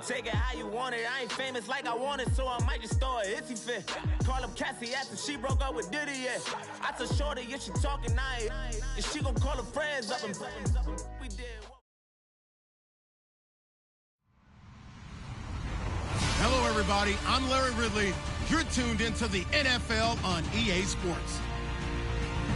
Take it how you want it. I ain't famous like I want it, so I might just throw a hissy fit. Call up Cassie after she broke up with Diddy, yeah. I told Shorty if she talking, I ain't. And she gon' call her friends up and we did. Hello, everybody. I'm Larry Ridley. You're tuned into the NFL on EA Sports.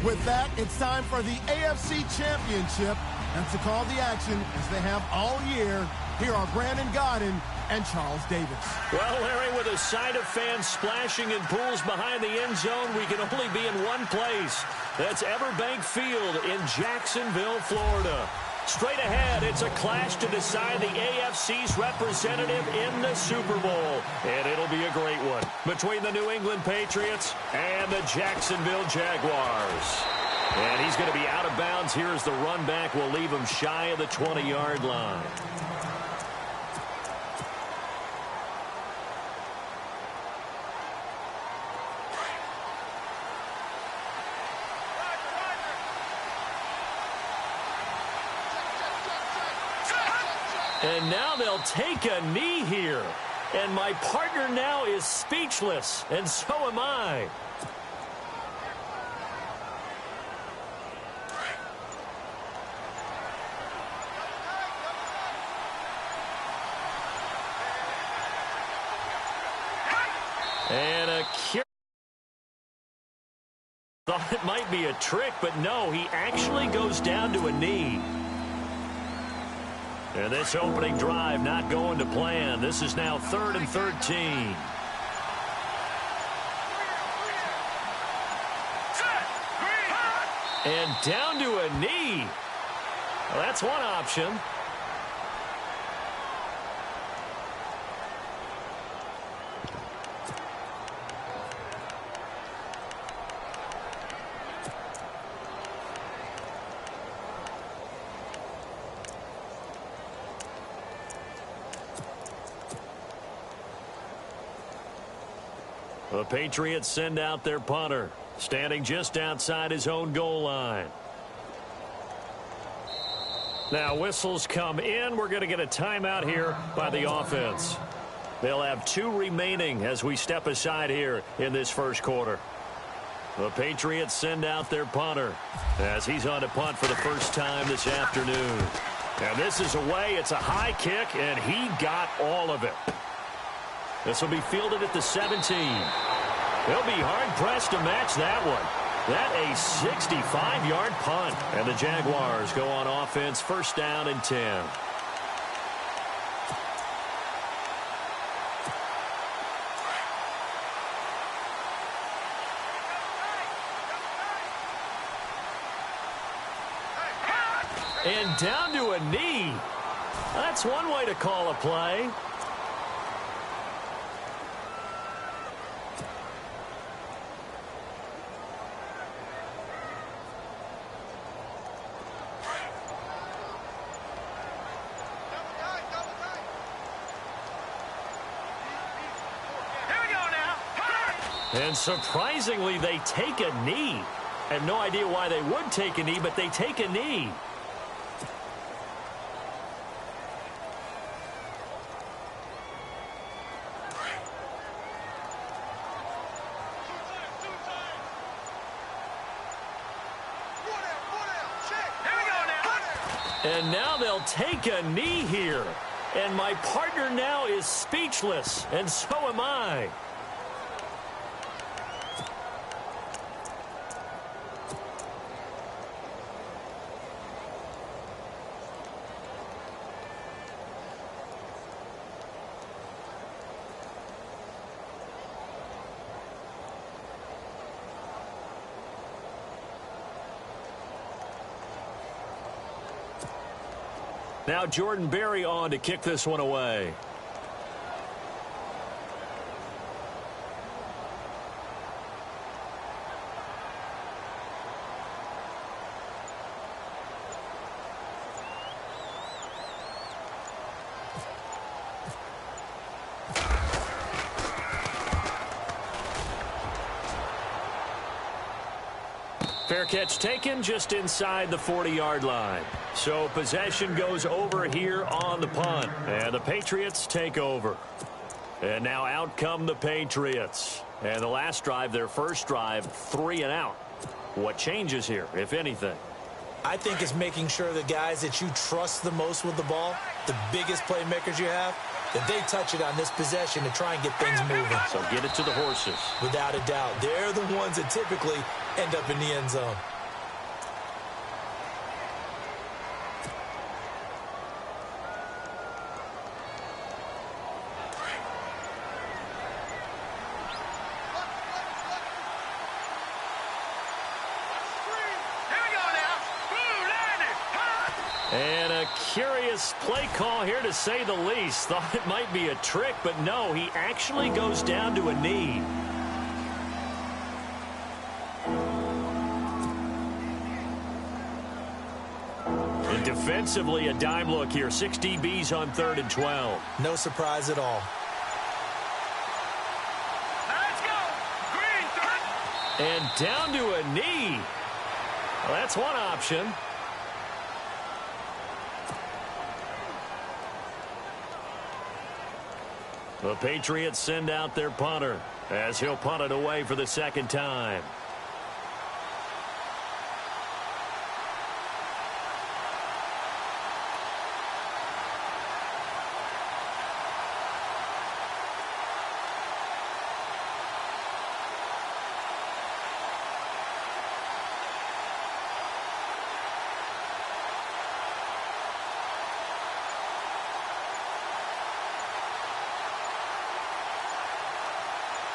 With that, it's time for the AFC Championship. And to call the action, as they have all year, here are Brandon Godden and Charles Davis. Well, Larry, with a side of fans splashing in pools behind the end zone, we can only be in one place. That's Everbank Field in Jacksonville, Florida. Straight ahead, it's a clash to decide the AFC's representative in the Super Bowl. And it'll be a great one between the New England Patriots and the Jacksonville Jaguars. And he's going to be out of bounds here as the run back will leave him shy of the 20-yard line. And now they'll take a knee here. And my partner now is speechless, and so am I. And a cure. Thought it might be a trick, but no, he actually goes down to a knee. And this opening drive not going to plan. This is now 3rd and 13. And down to a knee. Well, that's one option. The Patriots send out their punter, standing just outside his own goal line. Now whistles come in. We're going to get a timeout here by the offense. They'll have 2 remaining as we step aside here in this first quarter. The Patriots send out their punter as he's on to punt for the first time this afternoon. And this is away. It's a high kick, and he got all of it. This will be fielded at the 17. They'll be hard-pressed to match that one. That a 65-yard punt. And the Jaguars go on offense, first down and 10. And down to a knee. That's one way to call a play. And surprisingly, they take a knee. I have no idea why they would take a knee, but they take a knee. And now they'll take a knee here. And my partner now is speechless, and so am I. Now Jordan Berry on to kick this one away. fair catch taken just inside the 40-yard line. So possession goes over here on the punt. And the Patriots take over. And now out come the Patriots. And the last drive, their first drive, 3 and out. What changes here, if anything? I think it's making sure the guys that you trust the most with the ball, the biggest playmakers you have, that they touch it on this possession to try and get things moving. So get it to the horses. Without a doubt. They're the ones that typically end up in the end zone. And a curious play call here, to say the least. Thought it might be a trick, but no, he actually goes down to a knee. And defensively, a dime look here. 6 DBs on 3rd and 12. No surprise at all. Let's go. Green, And down to a knee. Well, that's one option. The Patriots send out their punter as he'll punt it away for the second time.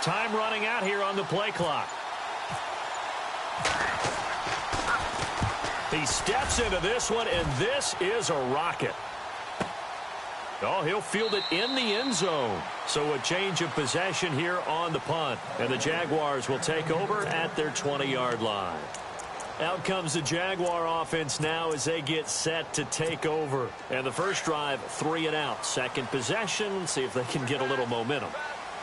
Time running out here on the play clock. He steps into this one, and this is a rocket. Oh, he'll field it in the end zone. So a change of possession here on the punt. And the Jaguars will take over at their 20-yard line. Out comes the Jaguar offense now as they get set to take over. And the first drive, 3 and out. Second possession, see if they can get a little momentum.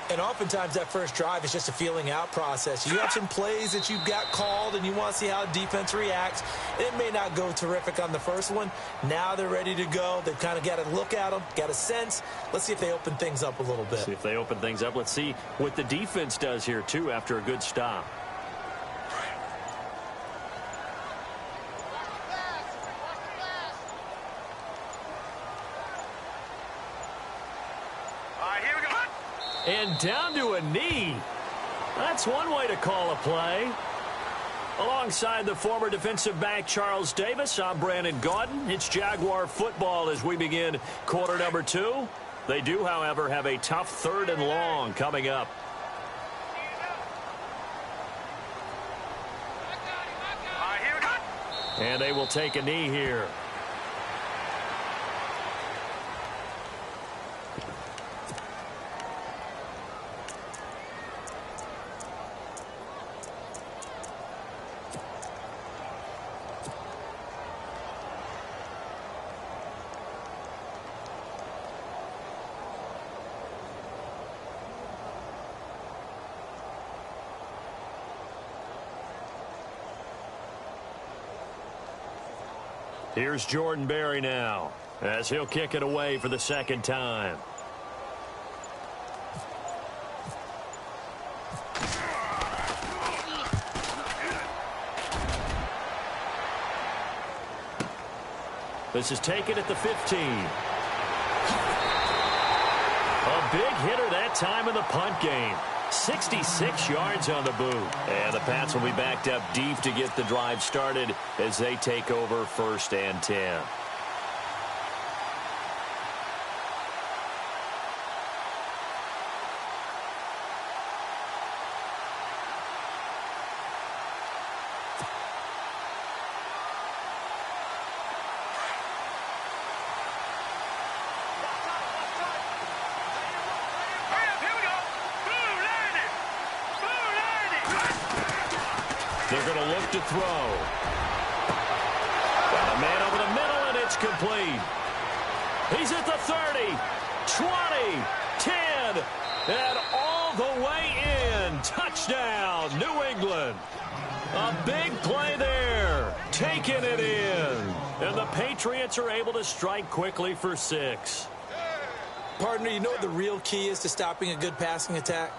And oftentimes that first drive is just a feeling out process. You have some plays that you've got called and you want to see how defense reacts. It may not go terrific on the first one. Now they're ready to go. They've kind of got to look at them, got a sense. Let's see if they open things up a little bit. See if they open things up. Let's see what the defense does here, too, after a good stop. And down to a knee. That's one way to call a play. Alongside the former defensive back Charles Davis, I'm Brandon Gaudin. It's Jaguar football as we begin quarter number 2. They do, however, have a tough 3rd and long coming up. And they will take a knee here. Here's Jordan Berry now as he'll kick it away for the second time. This is taken at the 15. A big hitter that time in the punt game. 66 yards on the boot. And the Pats will be backed up deep to get the drive started as they take over 1st and 10. They're going to look to throw. And a man over the middle, and it's complete. He's at the 30, 20, 10, and all the way in. Touchdown, New England. A big play there. Taking it in. And the Patriots are able to strike quickly for 6. Partner, you know what the real key is to stopping a good passing attack?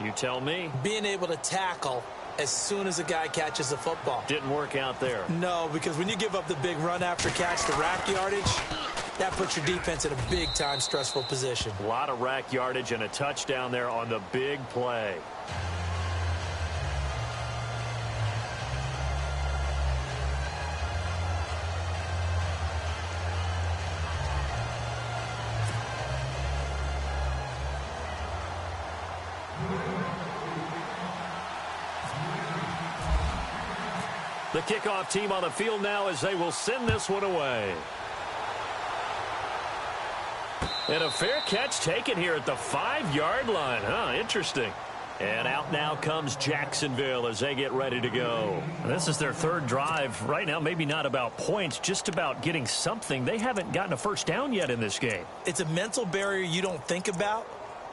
You tell me. Being able to tackle as soon as a guy catches the football. Didn't work out there. No, because when you give up the big run after catch, the rack yardage, that puts your defense in a big-time stressful position. A lot of rack yardage and a touchdown there on the big play. The kickoff team on the field now as they will send this one away. And a fair catch taken here at the 5-yard line. Interesting. And out now comes Jacksonville as they get ready to go. This is their 3rd drive. Right now, maybe not about points, just about getting something. They haven't gotten a first down yet in this game. It's a mental barrier you don't think about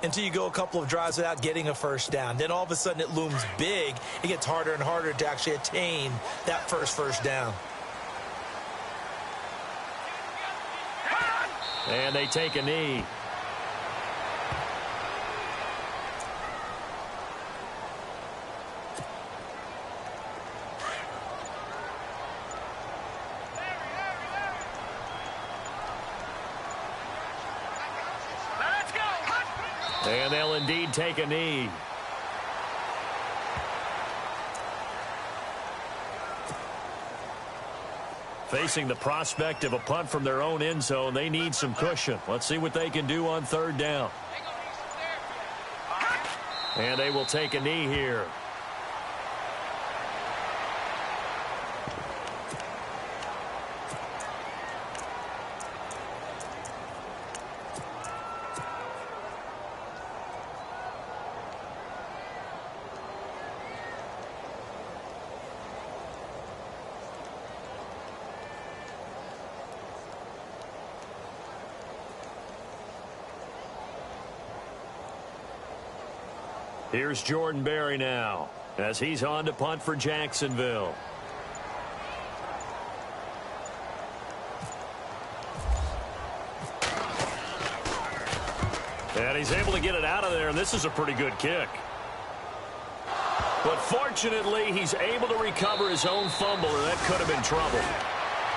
until you go a couple of drives without getting a first down. Then all of a sudden it looms big. It gets harder and harder to actually attain that first down. And they take a knee. And they'll indeed take a knee. Facing the prospect of a punt from their own end zone, they need some cushion. Let's see what they can do on 3rd down. And they will take a knee here. Here's Jordan Berry now as he's on to punt for Jacksonville. And he's able to get it out of there, and this is a pretty good kick. But fortunately, he's able to recover his own fumble, or that could have been trouble.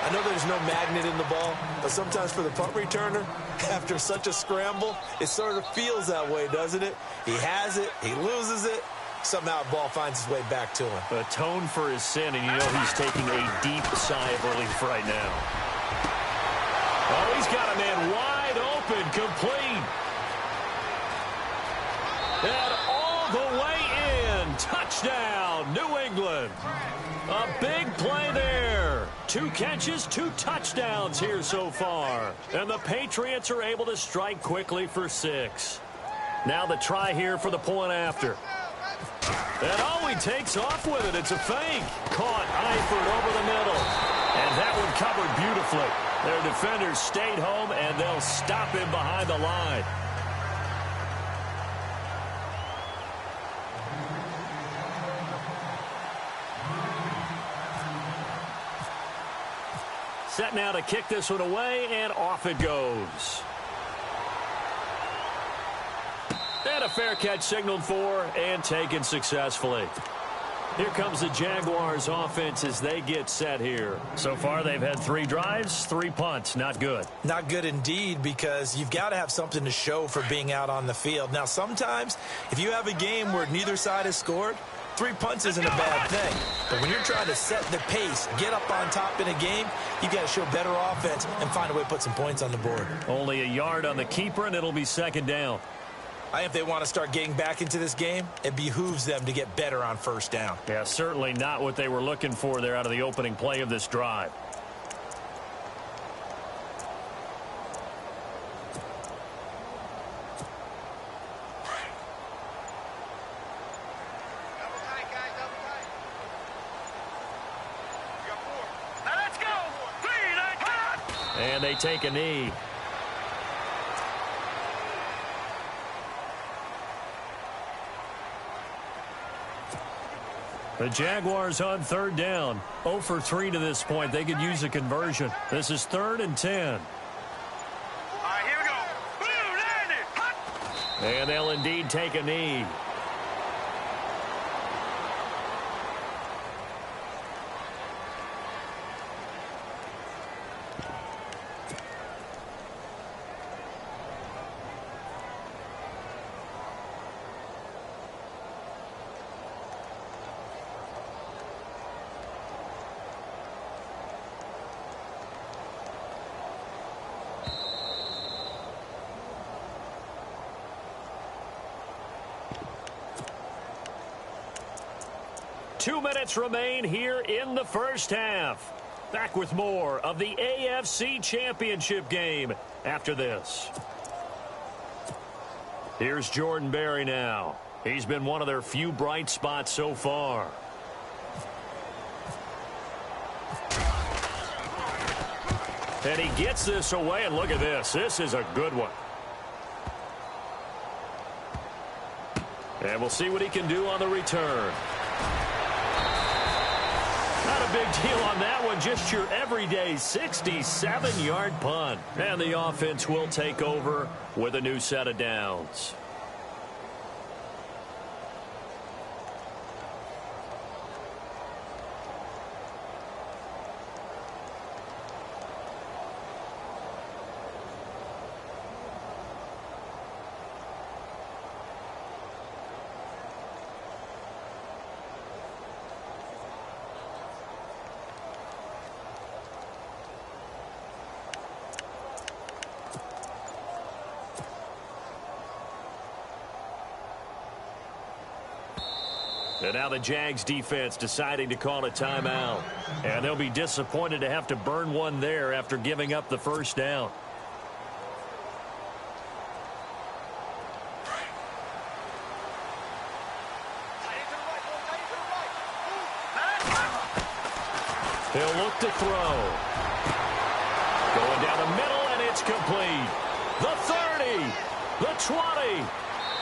I know there's no magnet in the ball, but sometimes for the punt returner, after such a scramble, it sort of feels that way, doesn't it? He has it, he loses it, somehow the ball finds its way back to him. Atone for his sin, and you know he's taking a deep sigh of relief right now. Oh, he's got a man wide open, complete. And all the way in. Touchdown, New England. A big play there. 2 catches, 2 touchdowns here so far. And the Patriots are able to strike quickly for 6. Now the try here for the point after. And oh, he takes off with it. It's a fake. Caught Eifert over the middle. And that one covered beautifully. Their defenders stayed home, and they'll stop him behind the line. Set now to kick this one away, and off it goes. And a fair catch signaled for and taken successfully. Here comes the Jaguars offense as they get set here. So far, they've had 3 drives, 3 punts. Not good. Not good indeed, because you've got to have something to show for being out on the field. Now, sometimes, if you have a game where neither side has scored, 3 punts isn't a bad thing. But when you're trying to set the pace, get up on top in a game, you've got to show better offense and find a way to put some points on the board. Only a yard on the keeper, and it'll be 2nd down. I think if they want to start getting back into this game, it behooves them to get better on 1st down. Yeah, certainly not what they were looking for there out of the opening play of this drive. And they take a knee. The Jaguars on third down. 0 for 3 to this point. They could use a conversion. This is 3rd and 10. All right, here we go. Boom, landed. Hot. And they'll indeed take a knee. Two minutes remain here in the first half. Back with more of the AFC Championship game after this. Here's Jordan Berry now. He's been one of their few bright spots so far. And he gets this away, and look at this. This is a good one. And we'll see what he can do on the return. Not a big deal on that one. Just your everyday 67-yard punt. And the offense will take over with a new set of downs. And now the Jags defense deciding to call a timeout. And they'll be disappointed to have to burn one there after giving up the first down. He'll look to throw. Going down the middle, and it's complete. The 30, the 20.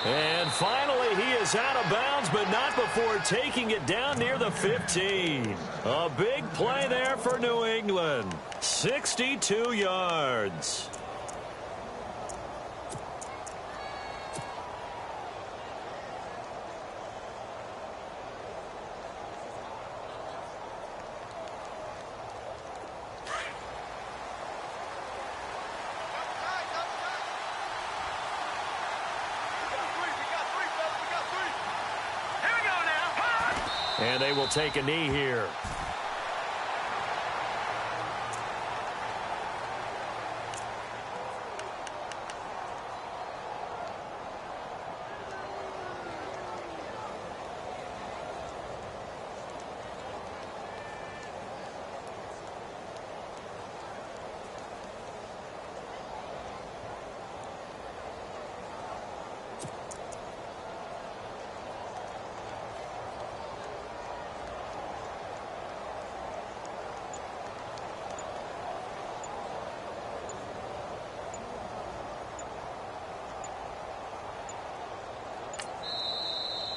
And finally, he is out of bounds, but not before taking it down near the 15. A big play there for New England. 62 yards. And they will take a knee here.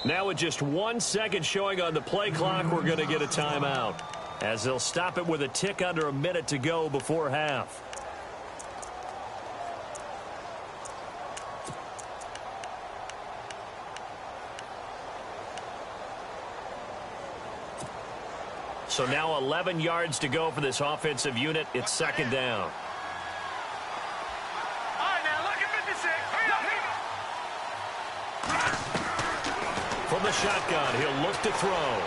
Now with just 1 second showing on the play clock, we're going to get a timeout, as they'll stop it with a tick under a minute to go before half. So now 11 yards to go for this offensive unit. It's second down. From the shotgun, he'll look to throw.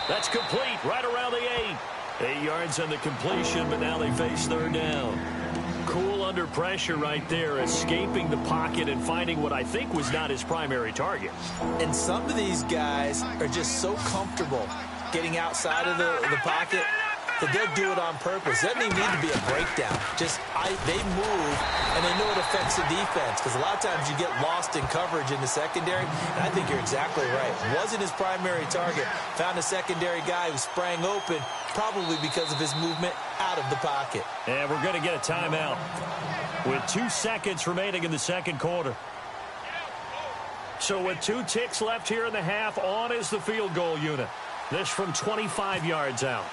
That's complete right around the 8. 8 yards on the completion, but now they face third down. Cool under pressure right there, escaping the pocket and finding what I think was not his primary target. And some of these guys are just so comfortable getting outside of the pocket that they'll do it on purpose. Doesn't even need to be a breakdown. Just they move, and they know it affects the defense, because a lot of times you get lost in coverage in the secondary, and I think you're exactly right. Wasn't his primary target. Found a secondary guy who sprang open, probably because of his movement out of the pocket. And we're going to get a timeout with 2 seconds remaining in the second quarter. So So with 2 ticks left here in the half, on is the field goal unit. This from 25 yards out.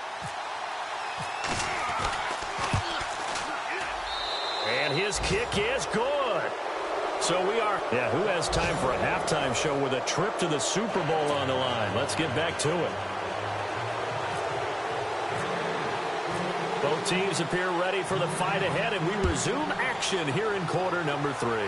And his kick is good. So we are, who has time for a halftime show with a trip to the Super Bowl on the line? Let's get back to it. Both teams appear ready for the fight ahead, and we resume action here in quarter number 3.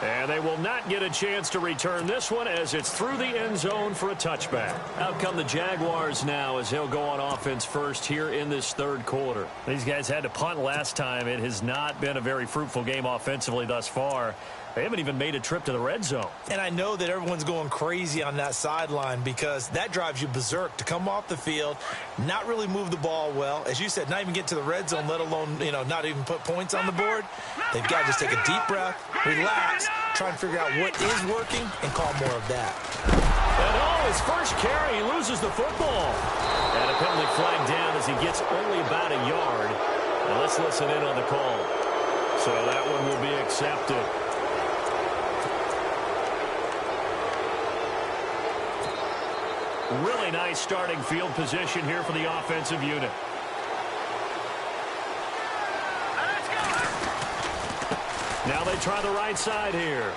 And they will not get a chance to return this one as it's through the end zone for a touchback. Out come the Jaguars now as he'll go on offense first here in this third quarter. These guys had to punt last time. It has not been a very fruitful game offensively thus far. They haven't even made a trip to the red zone. And I know that everyone's going crazy on that sideline because that drives you berserk to come off the field, not really move the ball well. As you said, not even get to the red zone, let alone, not even put points on the board. They've got to just take a deep breath, relax, try and figure out what is working, and call more of that. And his first carry, he loses the football. And a penalty flag down as he gets only about a yard. Now let's listen in on the call. So that one will be accepted. Really nice starting field position here for the offensive unit. Now they try the right side here.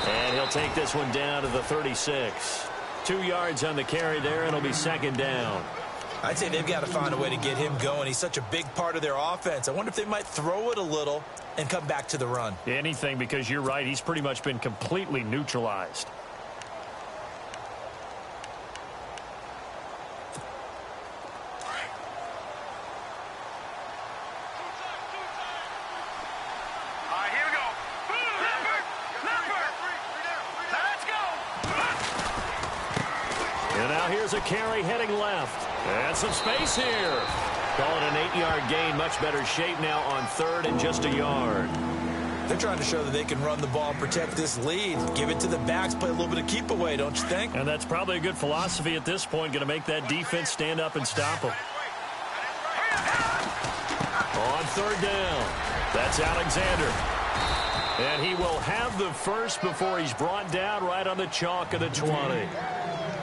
And he'll take this one down to the 36. 2 yards on the carry there, and it'll be second down. I'd say they've got to find a way to get him going. He's such a big part of their offense. I wonder if they might throw it a little and come back to the run. Anything, because you're right. He's pretty much been completely neutralized. Here's a carry heading left. And some space here. Call it an 8-yard gain. Much better shape now on third and just a yard. They're trying to show that they can run the ball and protect this lead. Give it to the backs, play a little bit of keep away, don't you think? And that's probably a good philosophy at this point. Going to make that defense stand up and stop them. On third down. That's Alexander. And he will have the first before he's brought down right on the chalk of the 20.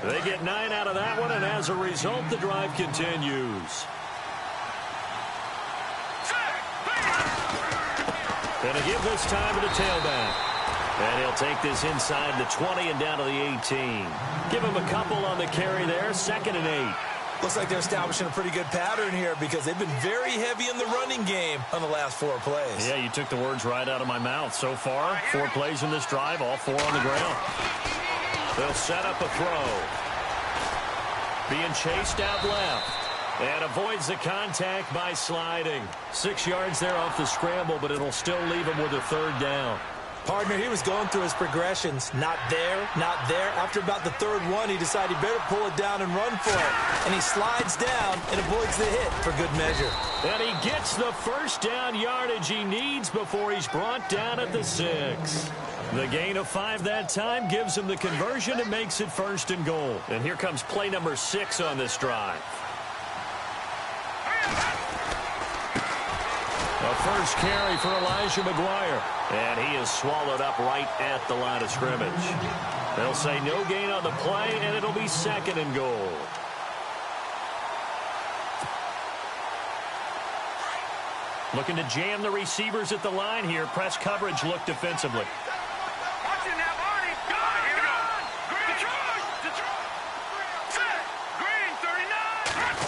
They get 9 out of that one, and as a result, the drive continues. Going to give this time to the tailback. And he'll take this inside the 20 and down to the 18. Give him a couple on the carry there, 2nd and 8. Looks like they're establishing a pretty good pattern here because they've been very heavy in the running game on the last 4 plays. Yeah, you took the words right out of my mouth. So far, 4 plays in this drive, all 4 on the ground. They'll set up a throw. Being chased out left. And avoids the contact by sliding. 6 yards there off the scramble, but it'll still leave him with a third down. Partner, he was going through his progressions. Not there, not there. After about the third one, he decided he better pull it down and run for it. And he slides down and avoids the hit for good measure. And he gets the first down yardage he needs before he's brought down at the 6. The gain of 5 that time gives him the conversion and makes it 1st and goal. And here comes play number 6 on this drive. A first carry for Elijah McGuire. And he is swallowed up right at the line of scrimmage. They'll say no gain on the play, and it'll be 2nd and goal. Looking to jam the receivers at the line here. Press coverage look defensively.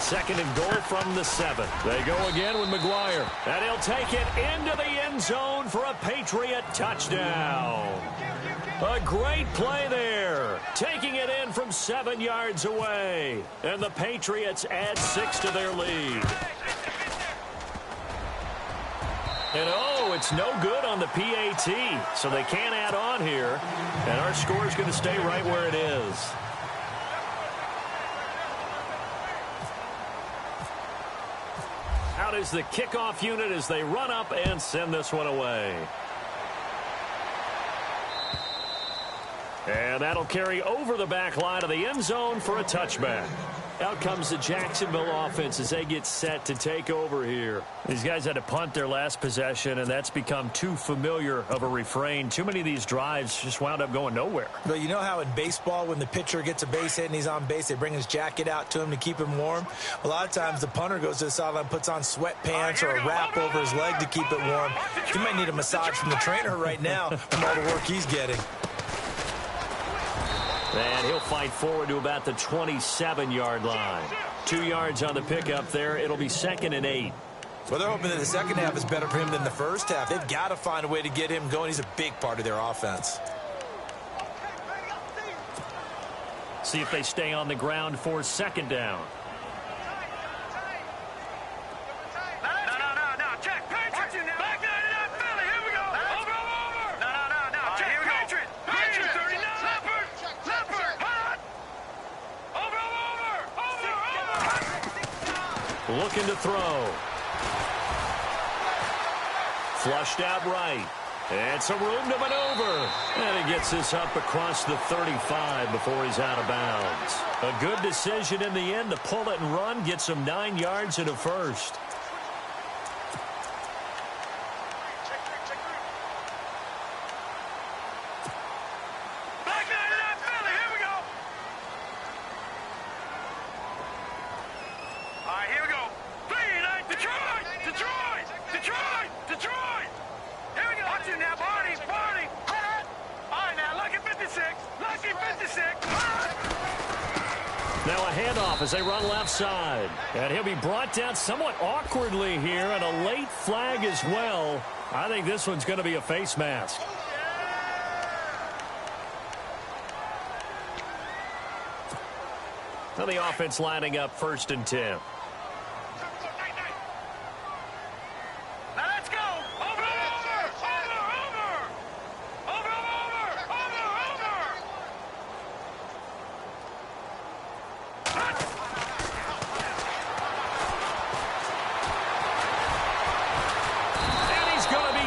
Second and goal from the 7. They go again with McGuire. And he'll take it into the end zone for a Patriot touchdown. A great play there. Taking it in from 7 yards away. And the Patriots add 6 to their lead. And it's no good on the PAT. So they can't add on here. And our score is going to stay right where it is. Out is the kickoff unit as they run up and send this one away. And that'll carry over the back line of the end zone for a touchback. Out comes the Jacksonville offense as they get set to take over here. These guys had to punt their last possession, and that's become too familiar of a refrain. Too many of these drives just wound up going nowhere. But you know how in baseball, when the pitcher gets a base hit and he's on base, they bring his jacket out to him to keep him warm? A lot of times the punter goes to the sideline, puts on sweatpants or a wrap over his leg to keep it warm. He might need a massage from the trainer right now from all the work he's getting. And he'll fight forward to about the 27-yard line. 2 yards on the pickup there. It'll be 2nd and 8. Well, they're hoping that the second half is better for him than the first half. They've got to find a way to get him going. He's a big part of their offense. See if they stay on the ground for 2nd down. Looking to throw. Flushed out right. And some room to maneuver. And he gets this up across the 35 before he's out of bounds. A good decision in the end to pull it and run. Gets him 9 yards and a first. Now a handoff as they run left side. And he'll be brought down somewhat awkwardly here, and a late flag as well. I think this one's going to be a face mask. Now the offense lining up 1st and 10.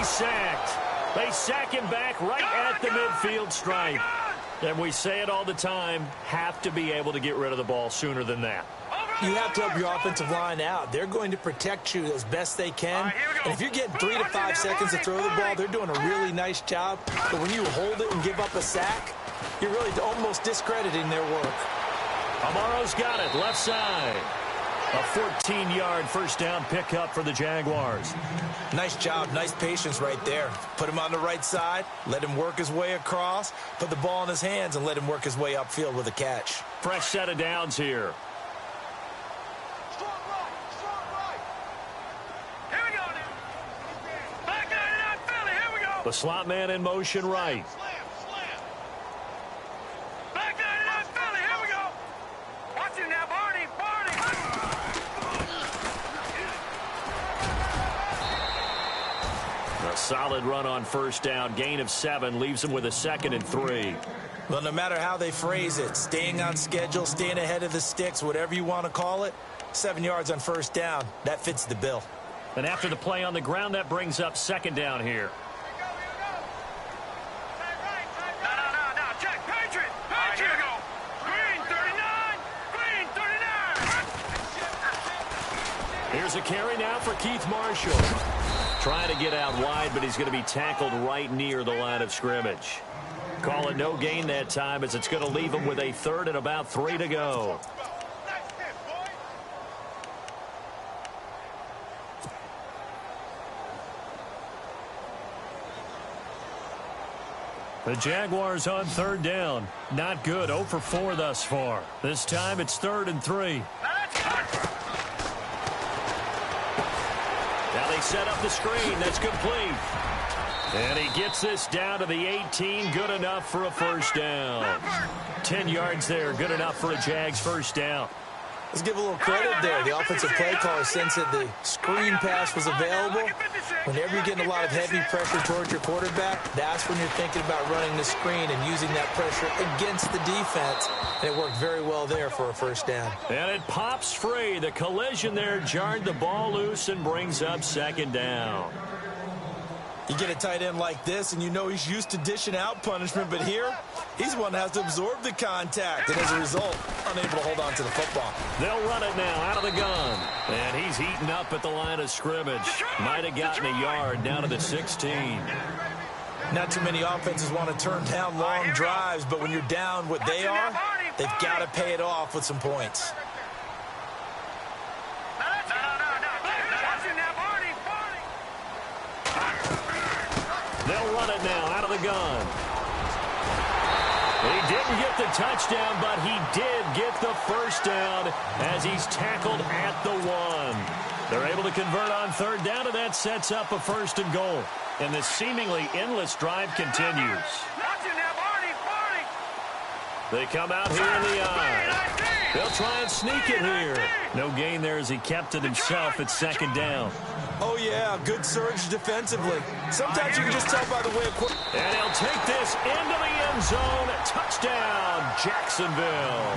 Sacked. They sack him back right at the midfield stripe. And we say it all the time, have to be able to get rid of the ball sooner than that. You have to help your offensive line out. They're going to protect you as best they can. And if you're getting 3 to 5 seconds to throw the ball, they're doing a really nice job. But when you hold it and give up a sack, you're really almost discrediting their work. Amaro's got it, left side. A 14-yard first down pickup for the Jaguars. Nice job, nice patience right there. Put him on the right side, let him work his way across, put the ball in his hands, and let him work his way upfield with a catch. Fresh set of downs here. The slot man in motion right. A solid run on first down. Gain of 7 leaves him with a 2nd and 3. Well, no matter how they phrase it, staying on schedule, staying ahead of the sticks, whatever you want to call it, 7 yards on first down, that fits the bill. And after the play on the ground, that brings up 2nd down here. Here's a carry now for Keith Marshall. Trying to get out wide, but he's going to be tackled right near the line of scrimmage. Call it no gain that time, as it's going to leave him with a 3rd and about 3 to go. The Jaguars on 3rd down. Not good. 0 for 4 thus far. This time it's 3rd and 3. Now they set up the screen. That's complete. And he gets this down to the 18. Good enough for a first down. 10 yards there. Good enough for a Jags first down. Let's give a little credit there. The offensive play caller sensed that the screen pass was available. Whenever you're getting a lot of heavy pressure towards your quarterback, that's when you're thinking about running the screen and using that pressure against the defense. And it worked very well there for a first down. And it pops free. The collision there jarred the ball loose and brings up 2nd down. You get a tight end like this, and you know he's used to dishing out punishment, but here, he's one that has to absorb the contact, and as a result, unable to hold on to the football. They'll run it now out of the gun, and he's heating up at the line of scrimmage. Might have gotten a yard down to the 16. Not too many offenses want to turn down long drives, but when you're down what they are, they've got to pay it off with some points. They'll run it now out of the gun. He didn't get the touchdown, but he did get the first down as he's tackled at the 1. They're able to convert on third down, and that sets up a 1st and goal. And this seemingly endless drive continues. They come out here in the eye. They'll try and sneak it here. No gain there as he kept it himself at 2nd down. Oh, yeah, good surge defensively. Sometimes you can just tell by the way of... And he'll take this into the end zone. Touchdown, Jacksonville.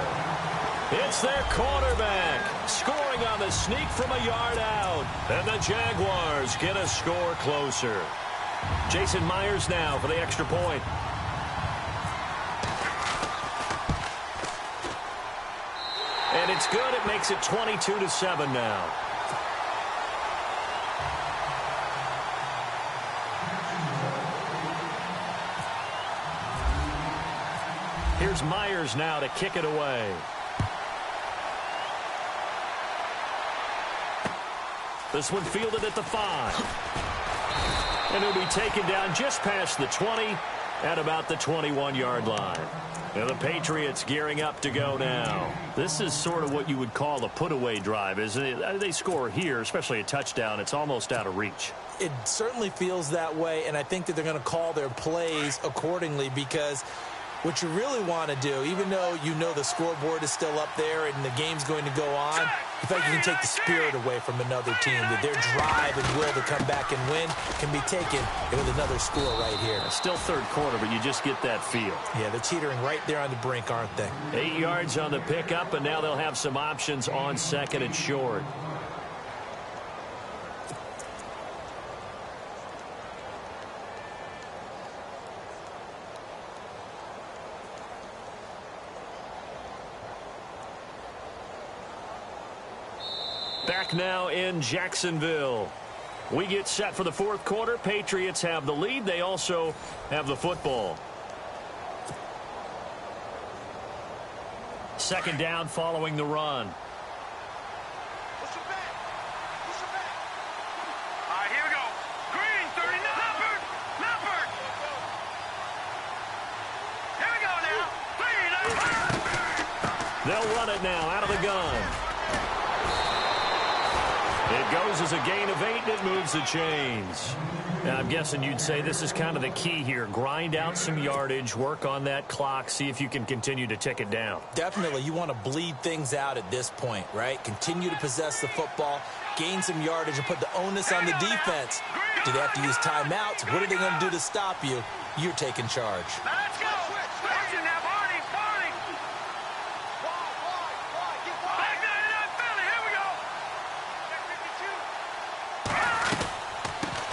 It's their quarterback scoring on the sneak from a yard out. And the Jaguars get a score closer. Jason Myers now for the extra point. And it's good. It makes it 22-7 now. Here's Myers now to kick it away. This one fielded at the 5. And he'll be taken down just past the 20 at about the 21-yard line. And the Patriots gearing up to go now. This is sort of what you would call a put-away drive, isn't it? They score here, especially a touchdown. It's almost out of reach. It certainly feels that way, and I think that they're going to call their plays accordingly because what you really want to do, even though you know the scoreboard is still up there and the game's going to go on, in fact, you can take the spirit away from another team, that their drive and will to come back and win can be taken with another score right here. It's still 3rd quarter, but you just get that feel. Yeah, they're teetering right there on the brink, aren't they? 8 yards on the pickup, and now they'll have some options on 2nd and short. Back now in Jacksonville. We get set for the 4th quarter. Patriots have the lead. They also have the football. 2nd down following the run. All right, here we go. Green, 39. Leopard. Here we go now. They'll run it now out of the gun. It goes as a gain of 8, and it moves the chains. Now, I'm guessing you'd say this is kind of the key here. Grind out some yardage, work on that clock, see if you can continue to tick it down. Definitely. You want to bleed things out at this point, right? Continue to possess the football, gain some yardage, and put the onus on the defense. Do they have to use timeouts? What are they going to do to stop you? You're taking charge. Let's go. Watch it now, Barney. Back 99 Philly. Here we go.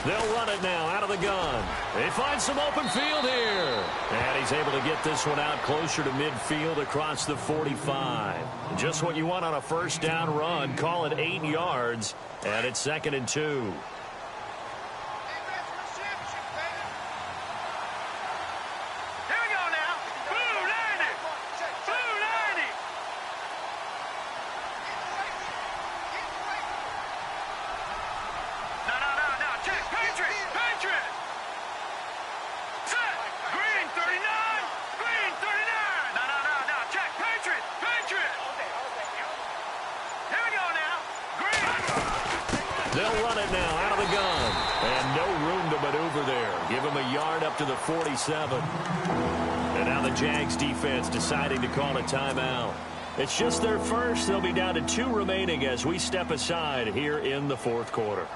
They'll run it now out of the gun. They find some open field here. And he's able to get this one out closer to midfield across the 45. Just what you want on a 1st down run. Call it 8 yards. And it's 2nd and 2. They'll run it now out of the gun. And no room to maneuver there. Give him a yard up to the 47. And now the Jags defense deciding to call a timeout. It's just their first. They'll be down to 2 remaining as we step aside here in the 4th quarter.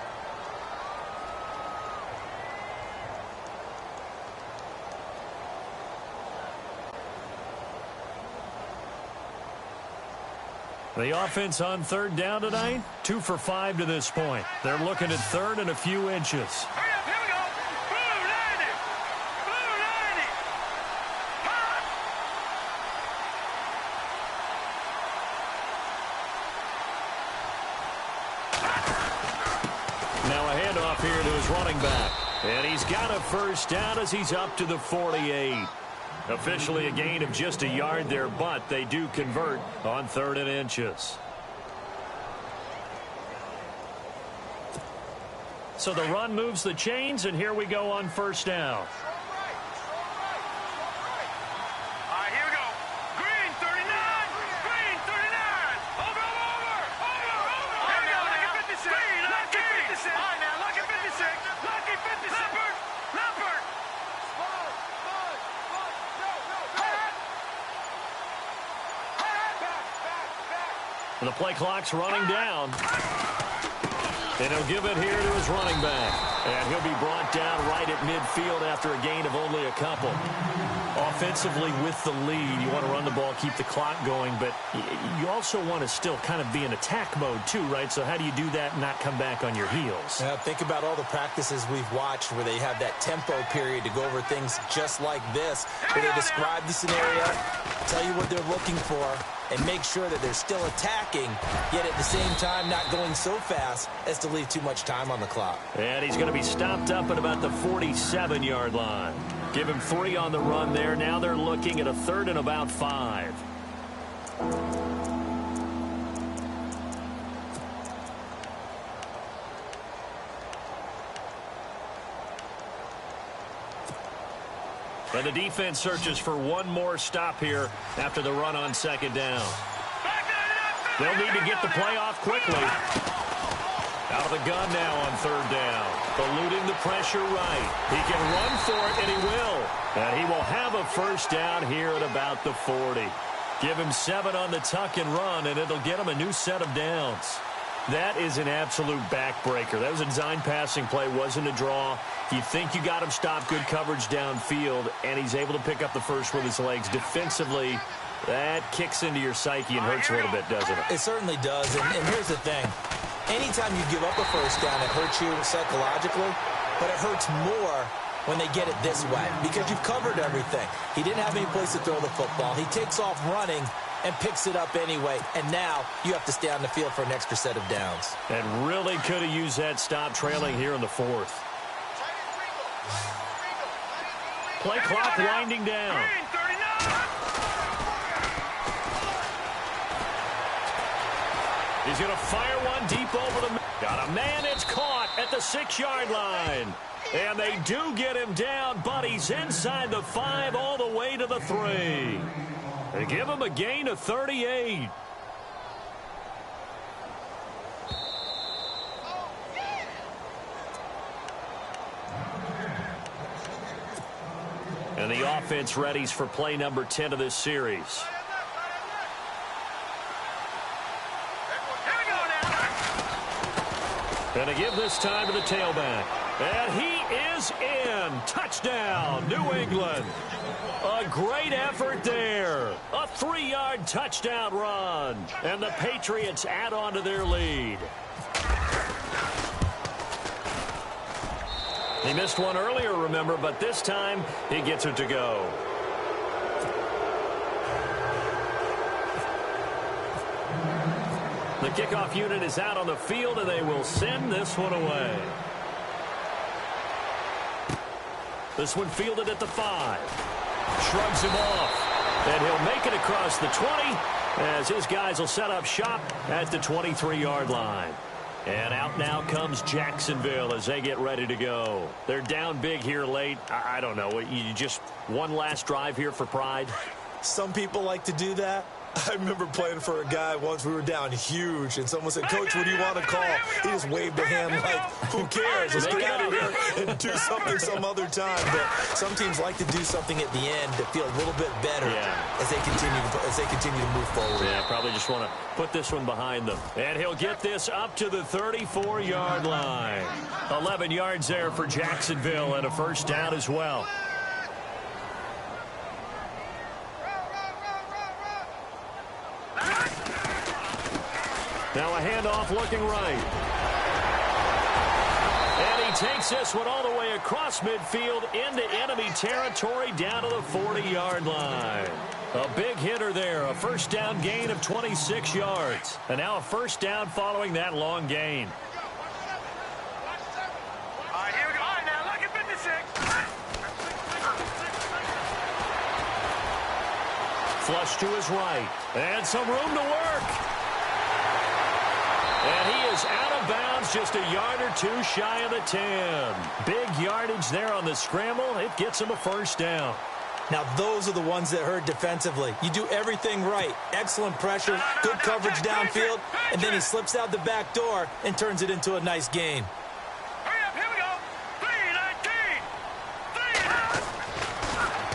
The offense on 3rd down tonight, 2 for 5 to this point. They're looking at 3rd and a few inches. Hurry up, here we go. his running back. And he's got a first down as he's up to the 48. Officially a gain of just a yard there, but they do convert on 3rd and inches. So the run moves the chains, and here we go on first down. Here we go. Green 39. Green 39. Over. Here we go. Lucky 56. Lucky 56. All right, now. Lucky 56. Lucky 56. Leopard. The play clock's running down. And he'll give it here to his running back. And he'll be brought down right at midfield after a gain of only a couple. Offensively with the lead, you want to run the ball, keep the clock going, but you also want to still kind of be in attack mode too, right? So how do you do that and not come back on your heels? Yeah, think about all the practices we've watched where they have that tempo period to go over things just like this, where they describe the scenario, tell you what they're looking for, and make sure that they're still attacking, yet at the same time not going so fast as to leave too much time on the clock. And he's going to be stopped up at about the 47-yard line. Give him 3 on the run there. Now they're looking at a 3rd and about 5. And the defense searches for one more stop here after the run on 2nd down. They'll need to get the play off quickly. Out of the gun now on 3rd down. Eluding the pressure right. He can run for it, and he will. And he will have a first down here at about the 40. Give him 7 on the tuck and run, and it'll get him a new set of downs. That is an absolute backbreaker. That was a design passing play, wasn't a draw. You think you got him stopped, good coverage downfield, and he's able to pick up the first with his legs. Defensively, that kicks into your psyche and hurts a little bit, doesn't it? It certainly does, and here's the thing. Anytime you give up a first down, it hurts you psychologically, but it hurts more when they get it this way because you've covered everything. He didn't have any place to throw the football. He takes off running and picks it up anyway, and now you have to stay on the field for an extra set of downs. And really could have used that stop trailing here in the 4th. Play clock winding down. He's going to fire one deep over the... Got a man, it's caught at the 6-yard line. And they do get him down, but he's inside the 5 all the way to the 3. They give him a gain of 38. And the offense readies for play number 10 of this series. And they give this time to the tailback. And he is in. Touchdown, New England. A great effort there. A 3-yard touchdown run. And the Patriots add on to their lead. He missed one earlier, remember, but this time he gets it to go. The kickoff unit is out on the field, and they will send this one away. This one fielded at the 5. Shrugs him off, and he'll make it across the 20 as his guys will set up shop at the 23-yard line. And out now comes Jacksonville as they get ready to go. They're down big here late. I don't know. You just one last drive here for pride? Some people like to do that. I remember playing for a guy once. We were down huge, and someone said, "Coach, what do you want to call?" He just waved a hand like, who cares? Let's get out of here and do something some other time. But some teams like to do something at the end to feel a little bit better as they continue to move forward. Yeah, probably just want to put this one behind them. And he'll get this up to the 34-yard line. 11 yards there for Jacksonville and a first down as well. Now a handoff looking right. And he takes this one all the way across midfield into enemy territory down to the 40-yard line. A big hitter there. A first down gain of 26 yards. And now a first down following that long gain. All right, Flush to his right. And some room to work. And he is out of bounds, just a yard or two shy of the 10. Big yardage there on the scramble. It gets him a first down. Now, those are the ones that hurt defensively. You do everything right. Excellent pressure, good coverage downfield, and then he slips out the back door and turns it into a nice gain. Hurry up, here we go. 3-19.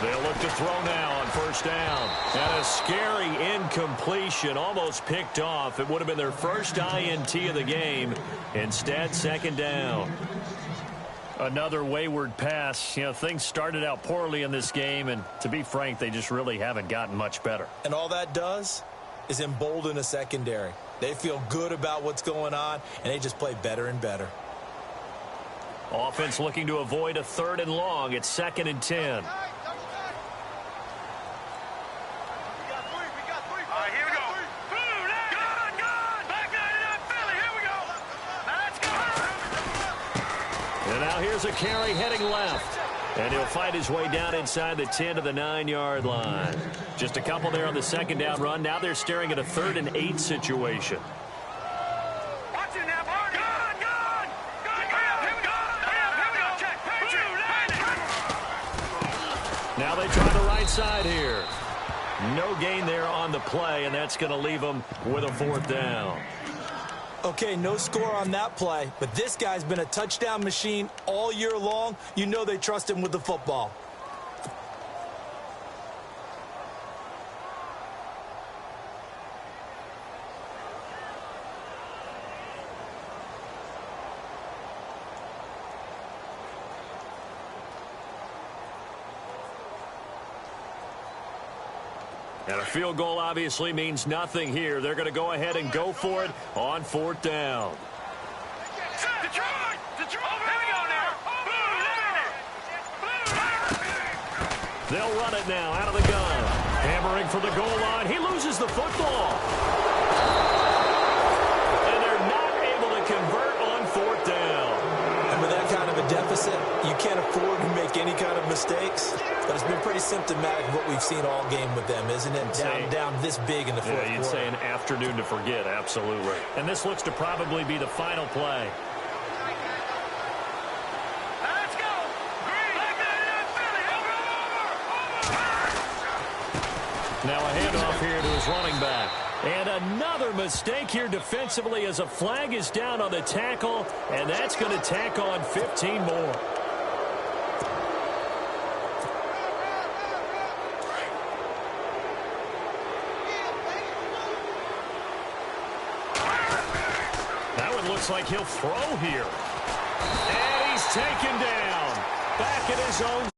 3 They'll look to throw now on first down. And a scary incompletion, almost picked off. It would have been their first INT of the game. Instead, second down. Another wayward pass. You know, things started out poorly in this game, and to be frank, they just really haven't gotten much better. And all that does is embolden a secondary. They feel good about what's going on, and they just play better and better. Offense looking to avoid a 3rd and long. It's 2nd and 10. Here's a carry heading left. And he'll fight his way down inside the 10 to the 9-yard line. Just a couple there on the second down run. Now they're staring at a 3rd and 8 situation. Watch it now, Barney. Gone. Here we go. Check. Now they try the right side here. No gain there on the play, and that's going to leave them with a 4th down. Okay, no score on that play, but this guy's been a touchdown machine all year long. You know they trust him with the football. And a field goal obviously means nothing here. They're going to go ahead and go for it on 4th down. Detroit! Here we go now. They'll run it now out of the gun. Hammering for the goal line. He loses the football. And they're not able to convert on 4th down. And with that kind of a deficit, you can't afford to make any kind of mistakes. But it's been pretty symptomatic of what we've seen all game with them, isn't it? Down this big in the fourth quarter. You'd say an afternoon to forget, absolutely. And this looks to probably be the final play. Let's go. Green. Now a handoff here to his running back. And another mistake here defensively as a flag is down on the tackle, and that's going to tack on 15 more. Looks like he'll throw here. And he's taken down. Back at his own